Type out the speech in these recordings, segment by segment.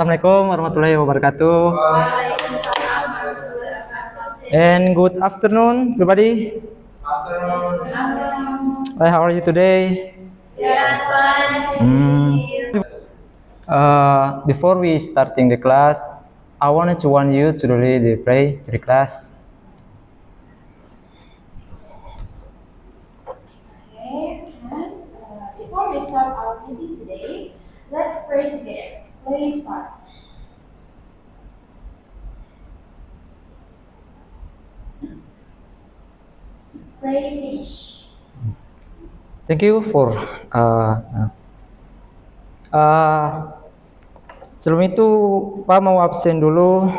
Assalamualaikum warahmatullahi wabarakatuh. Waalaikumsalam warahmatullahi wabarakatuh. And good afternoon, everybody. Hi, how are you today? Yeah, fine. Before we starting the class, I wanted to want you to read the pray to the class. Okay, and before we start our meeting today, let's pray together. Please start. Pray finish. Thank you for sebelum itu Pak mau absen dulu.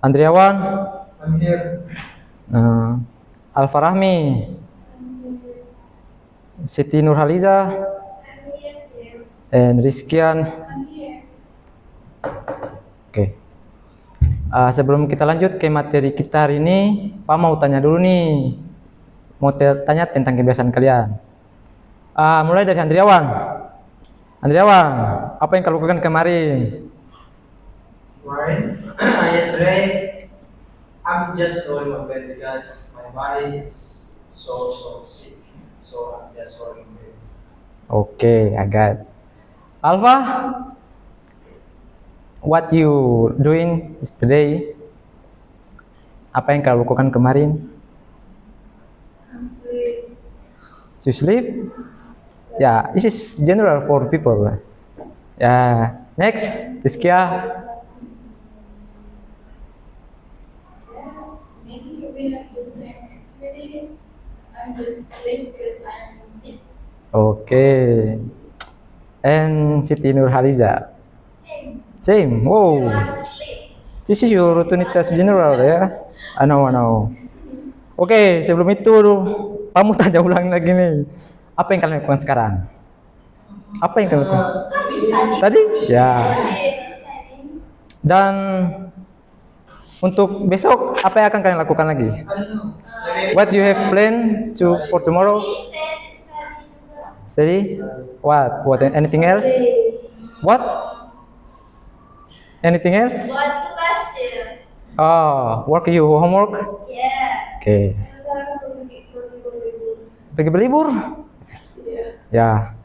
Andriawan, I'm here. Alfarahmi, Siti Nurhaliza, I'm here, sir. and Rizkian. I'm here. Oke. Sebelum kita lanjut ke materi kita hari ini, Pak mau tanya dulu nih. Mau tanya tentang kebiasaan kalian. Mulai dari Andriawan. Andriawan, apa yang kau lakukan kemarin? Right. Yesterday, I'm just going to bed because my body is so sick. So I'm just going to bed. Oke, I got. Alfa, what you doing yesterday? Apa yang kau lakukan kemarin? I'm sleep. You sleep? Yeah, this is general for people. Yeah. Next, Rizkia. Maybe we have the same activity. I'm just sleep because I'm sick. Okay. And Siti Nurhaliza. Same. Same. Wow. I'm sleep. This is your rutinitas general ya. I know. Oke, sebelum itu kamu tanya ulang lagi nih. Apa yang kalian lakukan sekarang? Apa yang kalian lakukan? We study. Tadi? Ya. Study. Dan untuk besok apa yang akan kalian lakukan lagi? I don't know. Maybe What you have planned for tomorrow? Study? What? Anything else? What? Anything else? Buat tugas ya. Work you homework? Yeah. Okay. Pergi berlibur? Ya.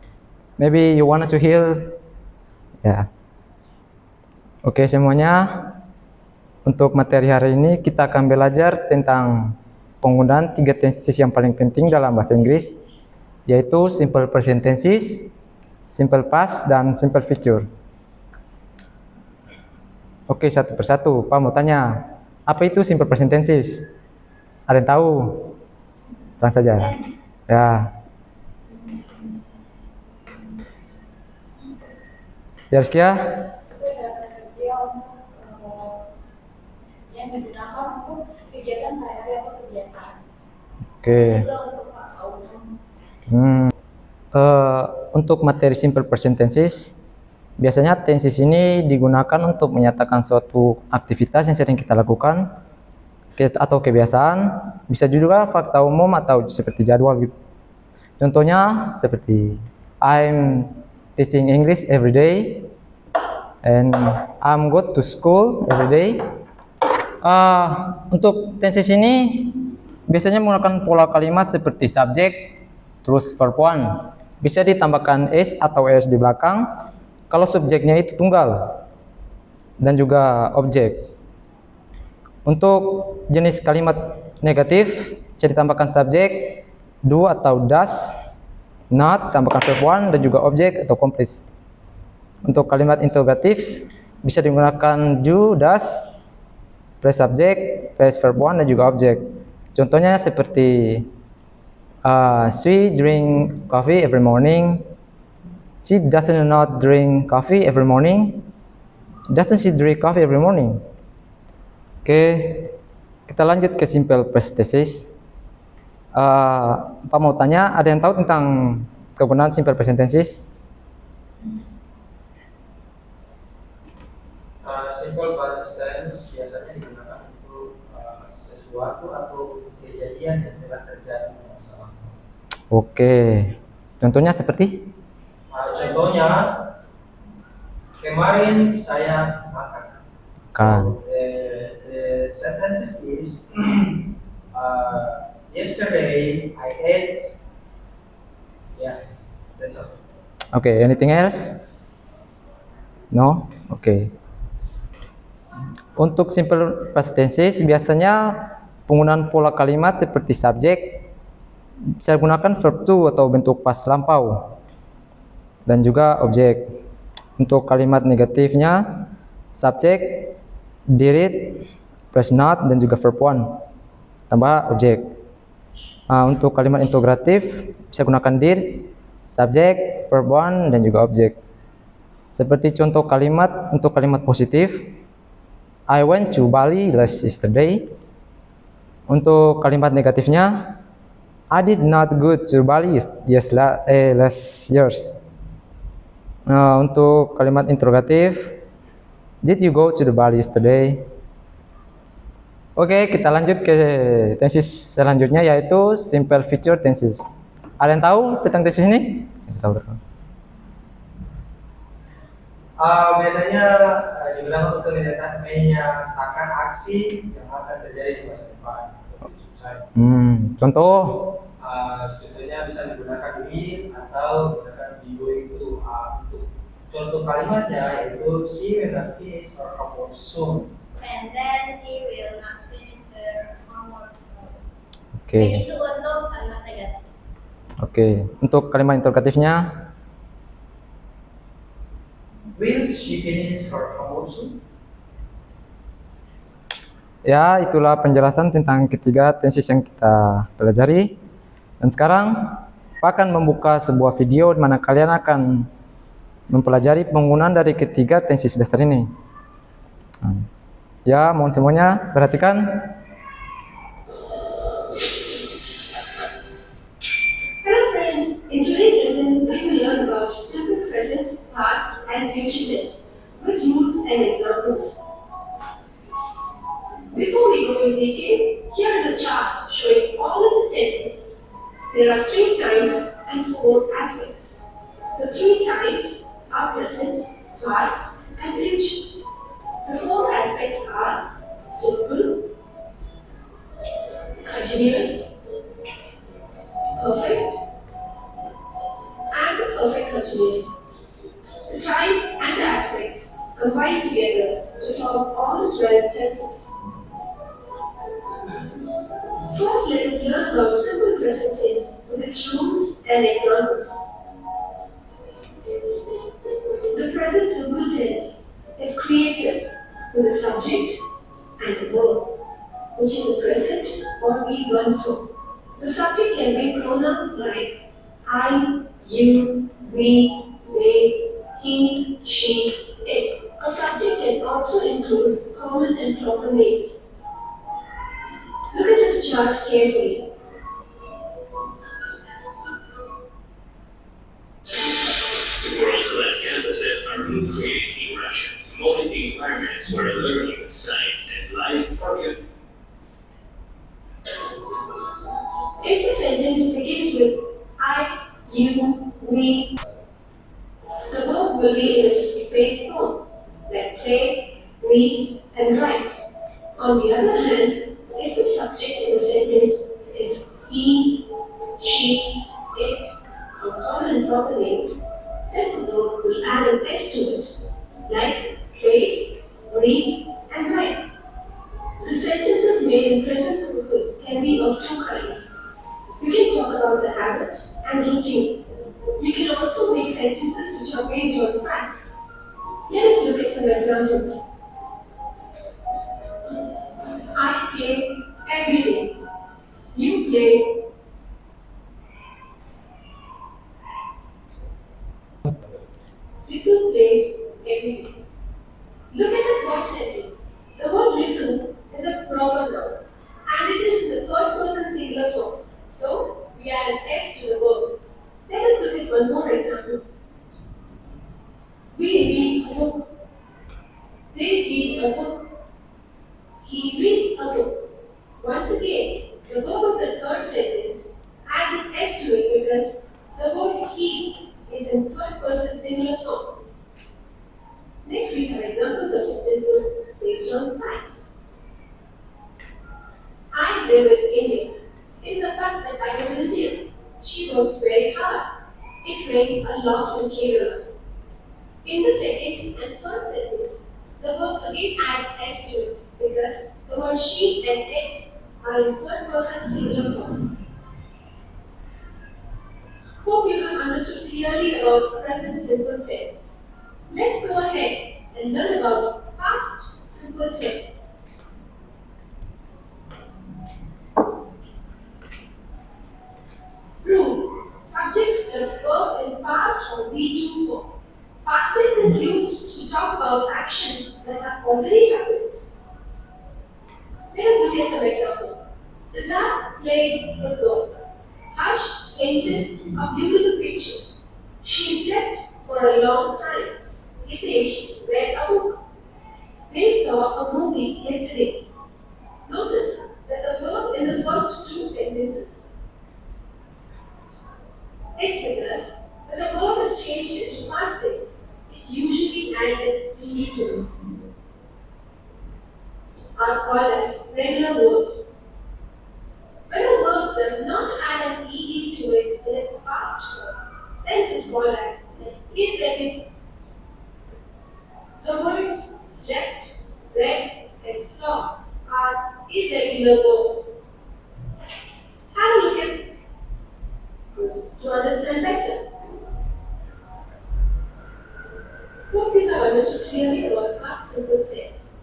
Maybe you wanted to heal. Ya. Oke, semuanya. Untuk materi hari ini kita akan belajar tentang penggunaan 3 tenses yang paling penting dalam bahasa Inggris, yaitu simple present tenses, simple past, dan simple future. Oke, satu persatu. Pak mau tanya, apa itu simple present tenses? Ada yang tahu? Terang saja. Ya. Ya, Rizkia? Yang digunakan untuk kegiatan sehari-hari atau kebiasaan. Oke. Juga untuk auto. Untuk materi simple present tenses, biasanya tenses ini digunakan untuk menyatakan suatu aktivitas yang sering kita lakukan atau kebiasaan, bisa juga fakta umum atau seperti jadwal gitu. Contohnya seperti I'm teaching English every day and I'm go to school every day. Untuk tenses ini biasanya menggunakan pola kalimat seperti subjek terus verb one. Bisa ditambahkan s atau es di belakang kalau subjeknya itu tunggal dan juga objek. Untuk jenis kalimat negatif bisa ditambahkan subjek do atau does, not tambahkan verb one dan juga objek atau komplis. Untuk kalimat interrogatif bisa digunakan do, does, plus subjek, plus verb one dan juga objek. Contohnya seperti she drink coffee every morning. She doesn't not drink coffee every morning. Doesn't she drink coffee every morning? Oke, kita lanjut ke simple past tenses. Pak mau tanya, ada yang tahu tentang kegunaan simple present tenses? Simple past tense biasanya digunakan untuk sesuatu atau kejadian yang telah terjadi di masa lalu. Oke, contohnya seperti? Contohnya, Kemarin saya makan. Kan. The sentences is yesterday I ate. Yeah, that's all. Okay, anything else? No? Okay. Untuk simple past tenses biasanya penggunaan pola kalimat seperti subjek saya gunakan verb to atau bentuk pas lampau dan juga objek. Untuk kalimat negatifnya subjek, did it, plus not dan juga verb one tambah objek. Untuk kalimat integratif bisa gunakan did, subjek, verb one dan juga objek. Seperti contoh kalimat untuk kalimat positif, I went to Bali last yesterday. Untuk kalimat negatifnya, I did not go to Bali last years. Untuk kalimat interrogatif, did you go to the Bali yesterday? Oke, kita lanjut ke tenses selanjutnya yaitu simple future tenses. Ada yang tahu tentang tenses ini? Tahu. Biasanya digunakan untuk menyatakan aksi yang akan terjadi di masa depan. Contoh? Contohnya bisa digunakan will atau digunakan be going to. Untuk contoh kalimatnya yaitu she will not finish her homework soon. And then she will not finish her homework soon. Oke. Begitu untuk kalimat negatif. Oke. Untuk kalimat interrogatifnya? Will she finish her homework soon? Ya, itulah penjelasan tentang ketiga tenses yang kita pelajari. Dan sekarang, Pak akan membuka sebuah video di mana kalian akan mempelajari penggunaan dari ketiga tenses dasar ini. Ya, mohon semuanya perhatikan. Hello friends, in today's lesson we will learn about simple present, past and future tense with rules and examples. Before we go in detail, here is a chart showing all of the tenses. There are 3 times and 4 aspects. The 3 times are present, past and future. The 4 aspects are simple, continuous, perfect, and perfect continuous. The time and the aspect combine together to form all 12 tenses. First, let us learn about simple present tense with its rules and examples. The present simple tense is created with a subject and a verb, which is a present or V1 form. The subject can be pronouns like I, you, we, they, he, she, it. A subject can also include common and proper names. Look at this chart carefully. World-class campuses are being created in Russia, promoting the environments where learning, science, and life are good. If the sentence begins with I, you, we, the verb will be in its base form, like play, read, and write. On the other hand, if the subject in the sentence is he, she, it, or common and proper names, then the verb will add an S to it, like plays, reads, and writes. The sentences made in present simple can be of 2 kinds. You can talk about the habit and routine. You can also make sentences which are based on facts. Let us look at some examples. I play every day. You play Ritu plays every day. Look at the third sentence. The word Ritu is a proper noun and it is in the third person singular form. So, we add an S to the verb. Let us look at one more example. We read a book. They read a book. He reads a book. Once again, the verb of the third sentence has an S to it because the word he is in third person singular form. we have examples of sentences based on facts. I live in India. It is a fact that I live in India. She works very hard. It rains a lot in Kerala. In the second and third sentence, the verb again adds s to it because the word she and it are in third person singular form. Hope you have understood clearly about present simple tense. Let's go ahead and learn about past simple tense. Rule. Subject plus verb in past or V2 form. Past tense is used to talk about actions that have already happened. Let us look at some examples. Siddharth played football. Harsh painted a beautiful picture. She slept for a long time. Hitesh read a book. They saw a movie yesterday. Notice that the verb in the first two sentences. It's because when the verb is changed into past tense, it usually adds an ed to it. Are called as regular verbs. When a verb does not add an ed to it in its past form, then it is called as an irregular. The words slept, read, and saw are irregular verbs. Have a look at this to understand better. Hope you have understood clearly about past simple tense.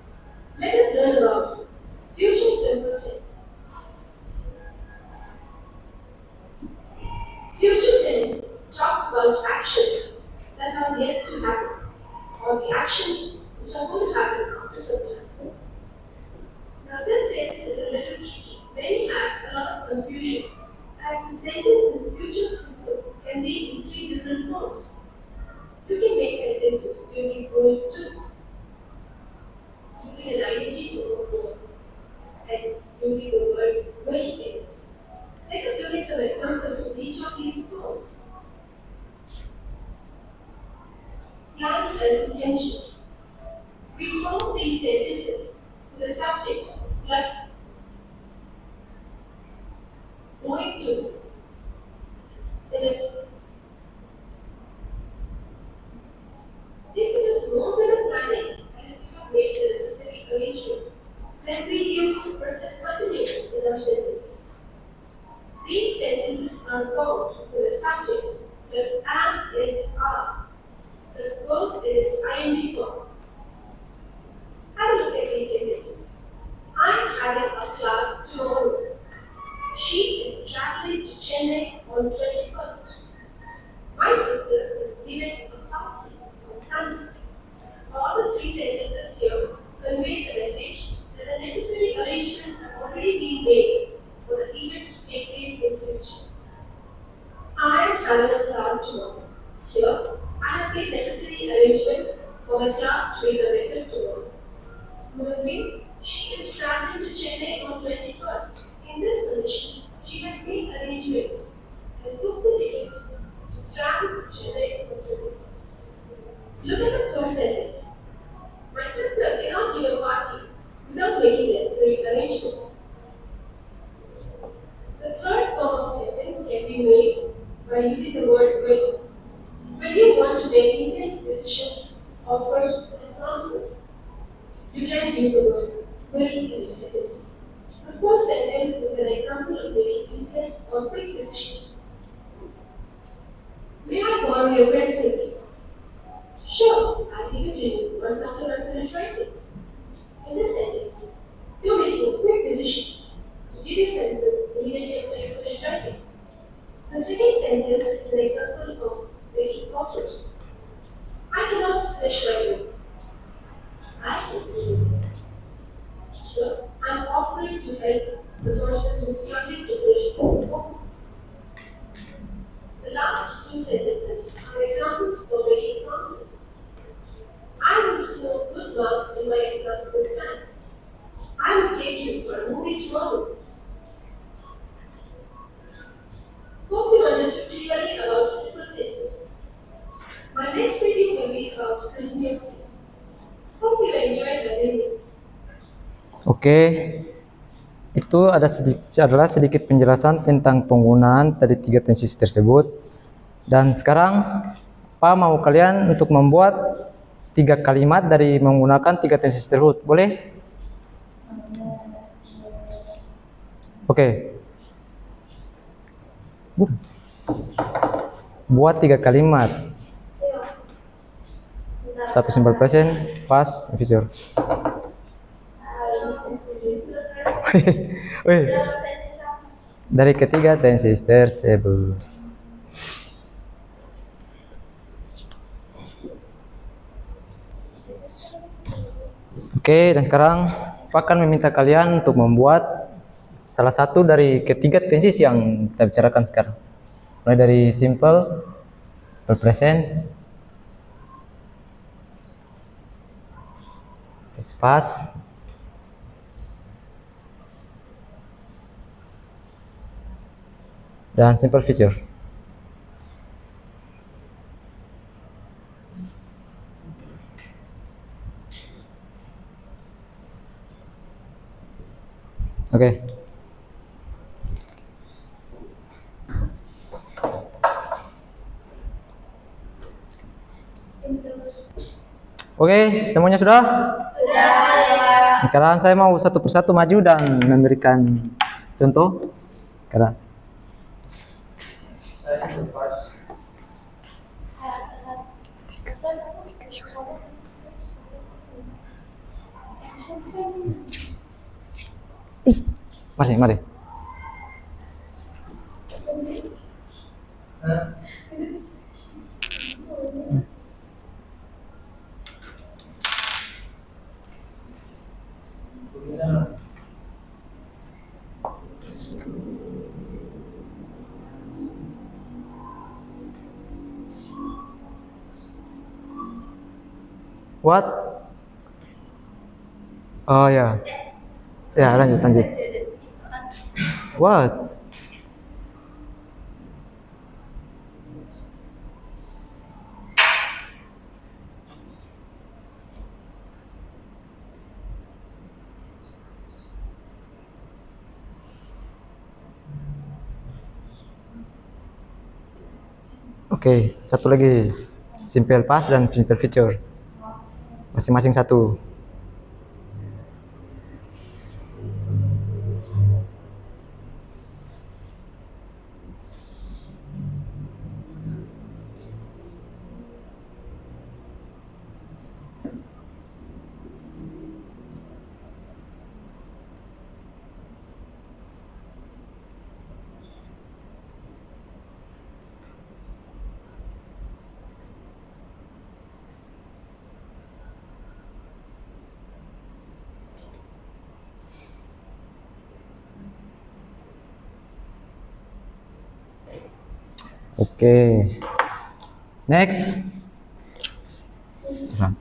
Let us learn about future simple tense. Future tense talks about actions that are yet to happen, or the actions which are going to happen after some time. Now, this tense is a little tricky. Many have a lot of confusions, as the sentence in future simple can be in three different forms. You can make sentences using going to, using an ing form of verb, and using the word will in it. Let us look at some examples of each of these forms. Plans and intentions. We form these sentences with the subject plus going to. That is, if it is more than a planning and if you have made the necessary arrangements, then we use present continuous in our sentences. These sentences are formed with a subject plus am is are, plus verb is ing form. Have a look at these sentences. I am having a class tomorrow. She is traveling to Chennai on 21st. My sister is giving a party on Sunday. All the three sentences here conveys a message that the necessary arrangements have already been made for the events to take place in the future. I am having a class tomorrow. Here, I have made necessary arrangements for my class to be conducted tomorrow. Similarly, she is traveling to Chennai on 21st. In this condition, she has made arrangements and booked the tickets to travel to Chennai on 21st. Look at the third sentence. My sister cannot give a party without making necessary arrangements. The third form of sentence can be made by using the word will. When you want to make intense decisions, offers, and promises, you can use the word will in your sentences. The first sentence is an example of making intense or quick decisions. May I borrow your pencil? Sure, I'll give it to you once after I finish writing. In this sentence, you're making a quick decision to give your pencil immediately after you finish writing. The second sentence is an example of making offers. I cannot finish writing. I can do it. Sure, I'm offering to help the person who is struggling to finish his homework. The last two sentences are examples for making promises. I will score good marks in my exams this time. I will take you for a movie tomorrow. Hope you understood clearly about simple tenses. My next video will be about continuous tense. Oke, itu adalah sedikit penjelasan tentang penggunaan dari tiga tenses tersebut. Dan sekarang, apa mau kalian untuk membuat tiga kalimat dari menggunakan tiga tenses tersebut? Boleh? Oke. Buat tiga kalimat. Satu simple present, past, future. Wih, dari ketiga tenses tersebut. Oke, dan sekarang aku akan meminta kalian untuk membuat salah satu dari ketiga tenses yang kita bicarakan sekarang. Mulai dari simple, present, past, dan simple future. Oke. Oke, semuanya sudah? Sudah. Sekarang saya mau satu persatu maju dan memberikan contoh. Sekarang. Saya lepas. Mari, mari. What? Oh ya. Ya, lanjut, lanjut. What? Oke, satu lagi. Simple past dan simple future. Masing-masing satu. Oke. Next. Nah.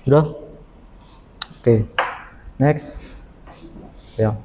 Sudah? Oke. Next. Ya.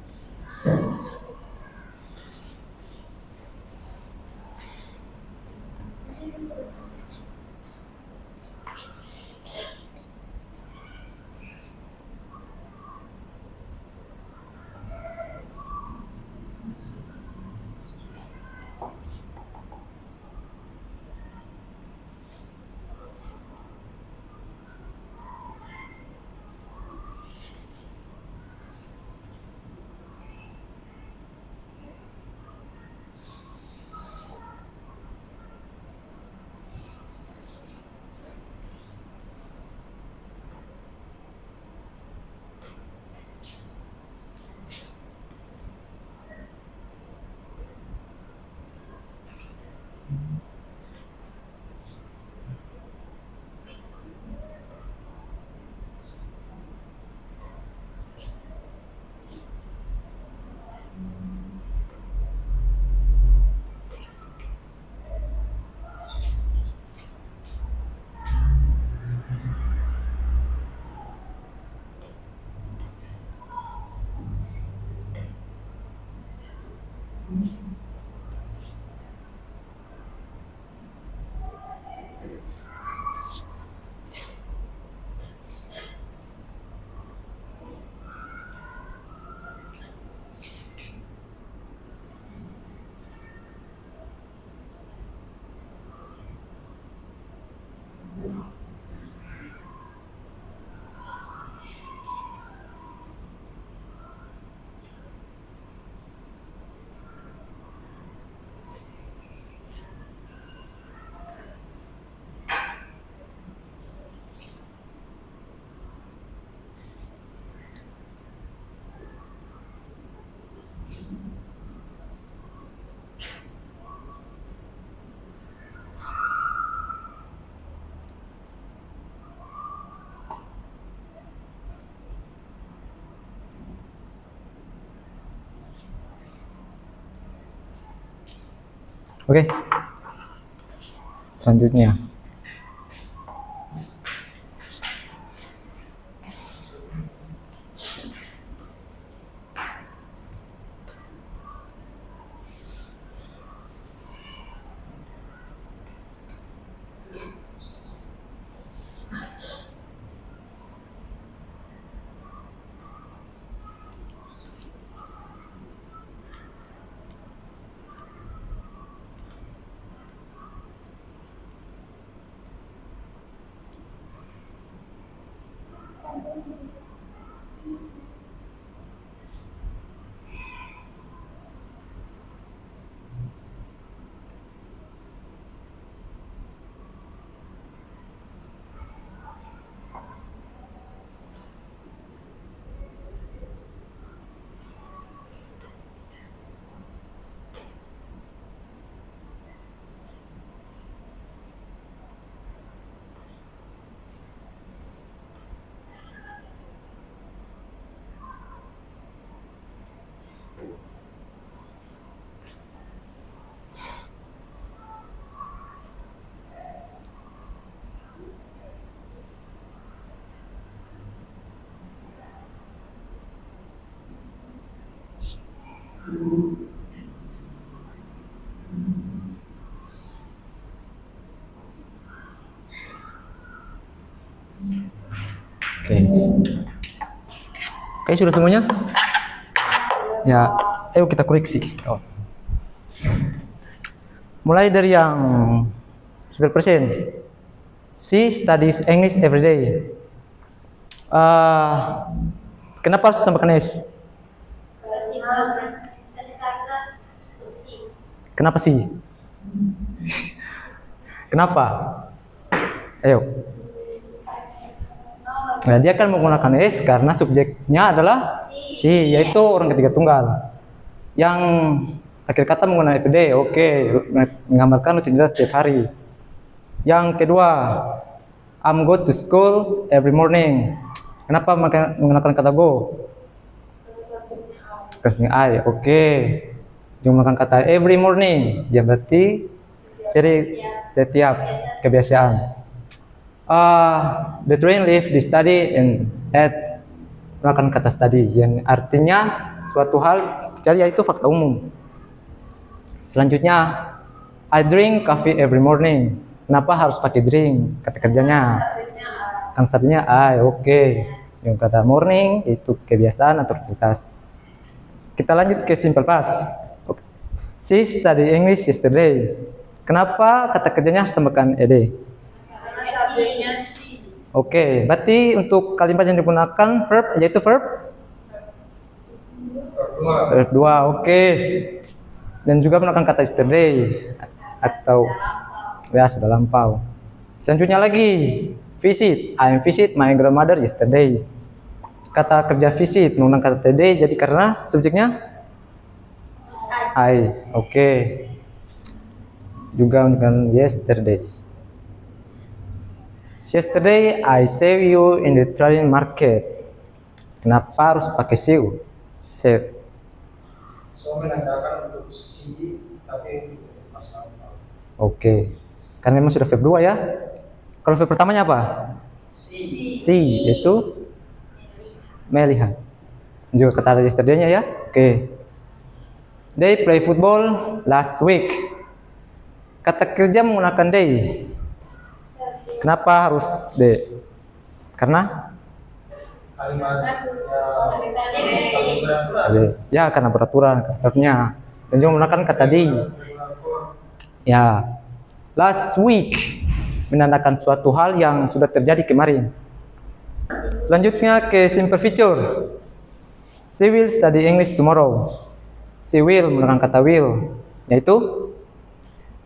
Oke. Selanjutnya. Oke. Oke, sudah semuanya? Ya, ayo kita koreksi. Oh. Mulai dari yang 10%. She studies English every day. Kenapa harus tambahkan S? Kenapa sih? Kenapa? Ayo. Nah, dia akan menggunakan S karena subjeknya adalah si, yaitu orang ketiga tunggal. Yang akhir kata menggunakan everyday, oke, menggambarkan rutinitas setiap hari. Yang kedua, I'm go to school every morning. Kenapa menggunakan kata go? Karena I, oke. Dia menggunakan kata every morning, dia berarti setiap kebiasaan. The train leave the study and at menggunakan kata study yang artinya suatu hal terjadi, yaitu fakta umum. Selanjutnya, I drink coffee every morning. Kenapa harus pakai drink? Kata kerjanya. Kan subjeknya I, oke. Yang kata morning itu kebiasaan atau rutinitas. Kita lanjut ke simple past. She studied English yesterday. Kenapa kata kerjanya harus tambahkan ed? Oke, berarti untuk kalimat yang digunakan verb yaitu verb verb 2, oke. Dan juga menggunakan kata yesterday atau ya sudah lampau. Selanjutnya lagi, visit. I visit my grandmother yesterday. Kata kerja visit menggunakan kata today, jadi karena subjeknya I, oke. Juga menggunakan yesterday. Yesterday I saw you in the train market. Kenapa harus pakai see? Save. So menandakan untuk si tapi untuk pasal. Oke. Karena memang sudah verb 2 ya. Kalau verb pertamanya apa? Si. See, yaitu melihat. Juga kata yesterday-nya ya. Oke. They play football last week. Kata kerja menggunakan they. Kenapa harus they? Karena Kalimat peraturan. ya karena peraturan verbnya. Dan juga menggunakan kata they. Ya. Last week menandakan suatu hal yang sudah terjadi kemarin. Selanjutnya ke simple future. She will study English tomorrow. She will menggunakan kata will, yaitu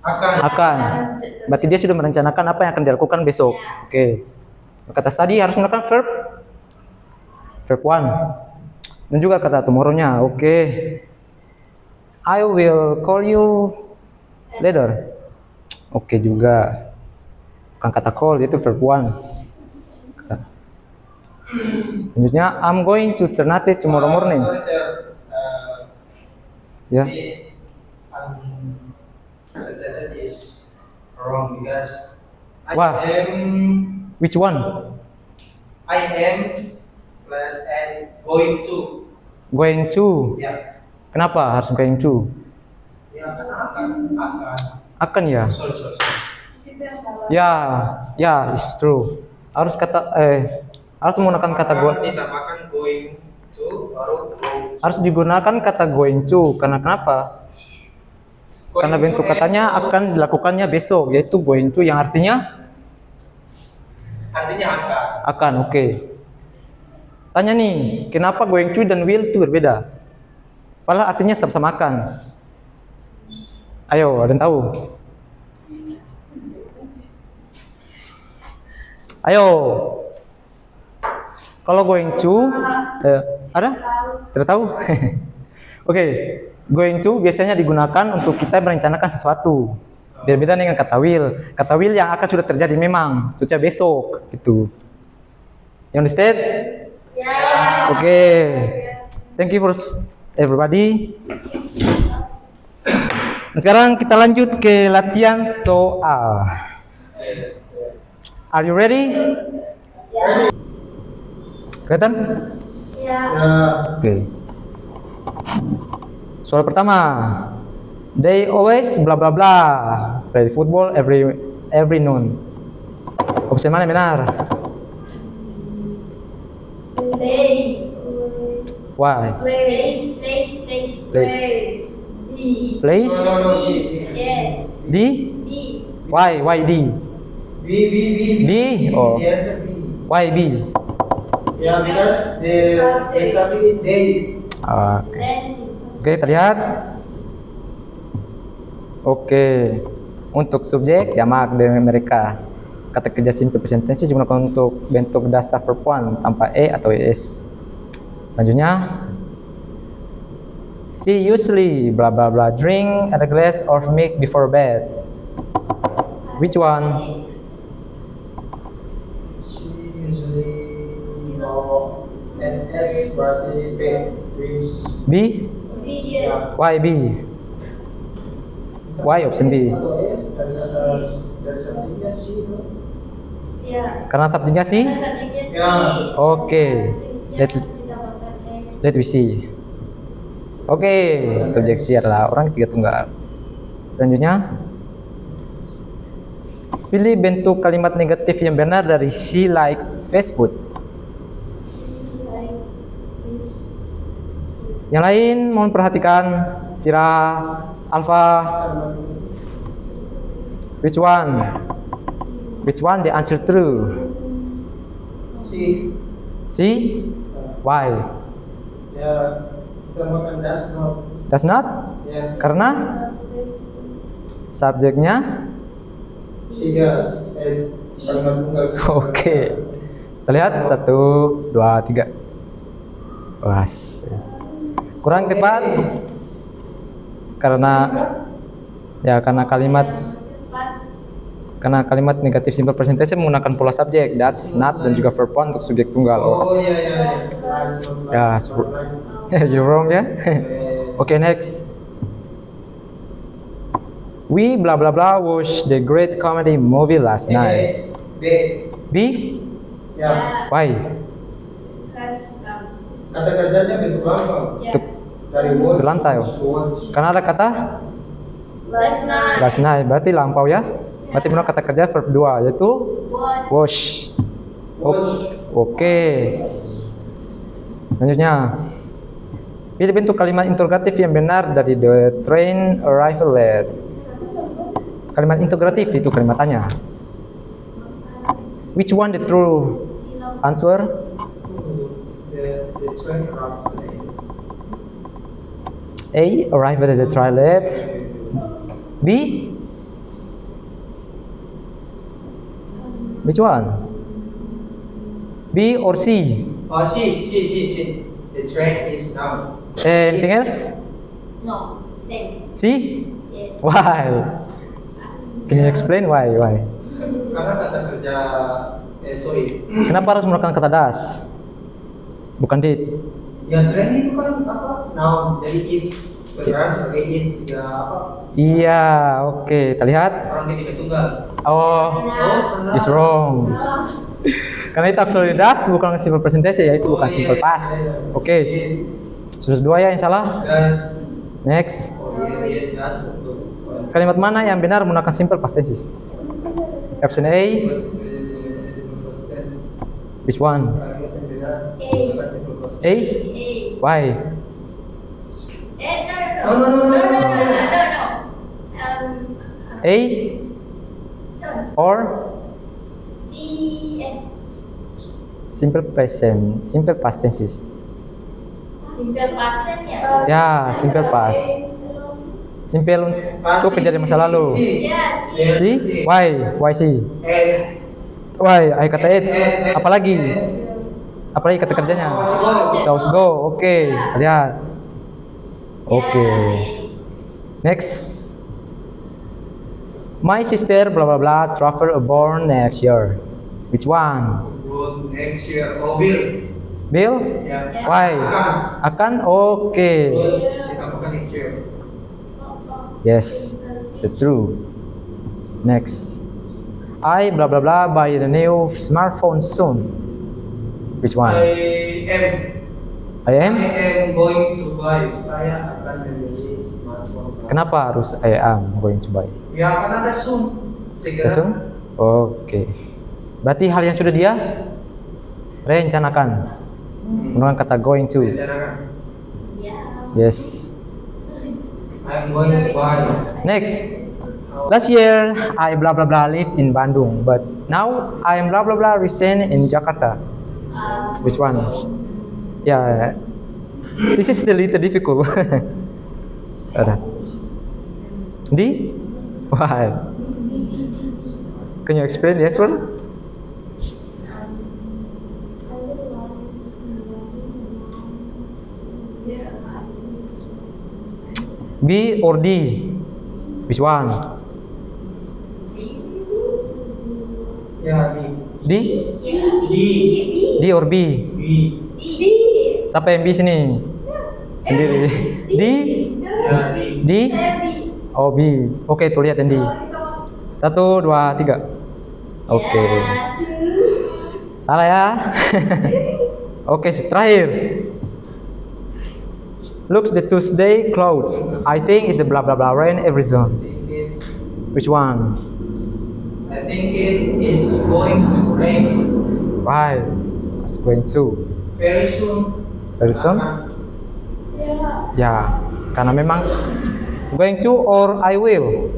akan. Berarti dia sudah merencanakan apa yang akan dilakukan besok. Oke. Kata study harus menggunakan verb 1. Dan juga kata tomorrow-nya. Oke. I will call you later. Oke juga. Bukan kata call, itu verb 1. Selanjutnya, I'm going to Ternate tomorrow morning. Sorry sir. Ya. Ini sentence is wrong because Wah. Which one? I am plus and going to. Going to. Ya. Kenapa harus going to? Ya kan akan. Akan ya. Sorry. Ya, it's true. Harus harus menggunakan kata Akan ditambahkan going to baru go to. harus digunakan kata going to. Karena kenapa? Karena bentuk katanya akan dilakukannya besok, yaitu going to yang artinya akan. Oke. Tanya nih, kenapa going to dan will itu berbeda? Padahal artinya sama-sama akan. Ayo, ada yang tahu? Ayo. Kalau going to, ada? Tidak tahu? Oke, going to biasanya digunakan untuk kita merencanakan sesuatu. Berbeda dengan kata will. Kata will yang akan sudah terjadi memang, sudah besok, gitu. You understand? Oke. Thank you for everybody. Dan sekarang kita lanjut ke latihan soal. Are you ready? Kelihatan? Oke. Soal pertama. They always bla bla bla. Play football every noon. Opsi mana yang benar? Play. Why? Place. Place? Yeah. D? B. Why? Why D? B? Oh. The answer B. Why B? Yeah, because the subject is they. Oke. Then Oke, terlihat? Oke. Untuk subjek, ya mak dari mereka. Kata kerja simple present tense digunakan untuk bentuk dasar verb 1 tanpa e atau es. Selanjutnya, she usually bla bla bla drink a glass of milk before bed. Which one? She usually and S berarti B. B? B. Yes. Why B? Why option B? Atau S dari subjeknya she. Ya. Karena subjeknya si. Subjeknya si. Ya. Oke. Let Let- Let we see. Oke, subjek si adalah orang ketiga tunggal. Selanjutnya, pilih bentuk kalimat negatif yang benar dari she likes fast food. Yang lain mohon perhatikan. Kira Alfa. Which one? Which one the answer true? Si. See? Why? Ya, kita makan does not. Does not? Ya, Karena subjeknya. 3. Kalimat tunggal. Oke. Kita lihat 1, 2, 3. Wah. Kurang tepat. Karena kalimat negatif simple present tense menggunakan pola subjek does, not, dan juga verb one untuk subjek tunggal. Oh iya. Ya, you're wrong ya. Oke, next. We blah blah blah watched the great comedy movie last night. B. B. Ya, Why? kata kerjanya bentuk lambang. Untuk Dari watch. berlantai. Watch. Karena ada kata last night, berarti lampau ya. Berarti benar kata kerja verb 2 yaitu wash. Watch. Oke. Selanjutnya, pilih bentuk kalimat interrogatif yang benar dari the train arrival late. Kalimat interrogatif itu kalimat tanya. Which one the true answer? The train arrived late. A. Arrived at the train late. B. Which one? B or C? Oh, C. The train is now. Anything else? No, same. C? Yeah. Why? Can you explain why? Karena kata kerja, Kenapa harus menggunakan kata das? Bukan did. ya train itu kan apa? Noun, jadi it. Bergerak sebagai it, ya apa? Iya, oke. Kita lihat. Orang ketiga tunggal. Oh, salah. is wrong. Karena itu auxiliary das bukan simple present tense ya, itu bukan simple past. Oke. Sudah 2 ya yang salah. Das. Next. Oh iya, das betul. Kalimat mana yang benar menggunakan simple past tenses? Option A. Which one? A. Why? A or simple present, simple past tenses. Simple past tense ya? Ya, simple past. Simple untuk kejadian masa lalu. Ya, sih. See? Why? Why see? Why? I kata it. Apalagi kata kerjanya? Let's go. Oke, lihat. Oke. Next. My sister blah blah blah travel abroad next year. Which one? Road next year. Oh, Bill. Bill? Ya. Why? Akan? Oke. Terus ditambahkan next year. Yes, it's true. Next. I blah blah blah buy the new smartphone soon. Which one? I am? Going to buy. Saya akan membeli smartphone. Kenapa harus I am going to buy? Ya, karena ada soon. Segera. Langsung? Oke. Berarti hal yang sudah dia rencanakan. Menggunakan kata going to. Rencanakan. Yes. I'm going to buy. Next. Last year, I blah blah blah live in Bandung, but now I am blah blah blah reside in Jakarta. Which one? Yeah, this is a little difficult. Ada. D? Why? Can you explain the answer? B or D? Which one? Ya, D? D or B? B. Siapa yang B sini? Sendiri. D? Ya, D. D? Oh B. Oke, tuh lihat yang D. 1, 2, 3. Oke. Salah ya. Oke, terakhir. Looks the Tuesday clouds. I think it's the blah blah blah rain every zone. Think it, Which one? I think it is going to rain Why? It's going to. very soon. Very soon? Yeah. Ya, karena memang going to or I will.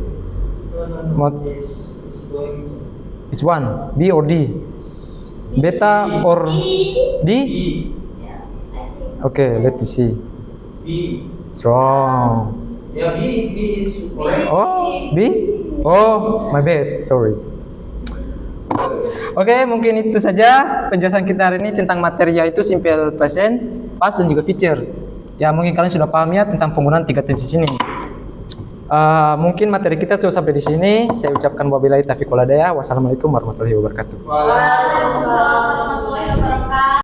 No. What? It's going to. Which one? B or D? Beta or D? B. Yeah, I think. Okay, let me see. B. It's wrong. Yeah, B is correct. Oh, B? Oh, my bad. Sorry. Oke, mungkin itu saja penjelasan kita hari ini tentang materi yaitu simple present, past dan juga future. Ya, mungkin kalian sudah paham ya tentang penggunaan tiga tenses ini. Mungkin materi kita sudah sampai di sini. Saya ucapkan wabillahi taufiq wal hidayah. Wassalamualaikum warahmatullahi wabarakatuh. Waalaikumsalam.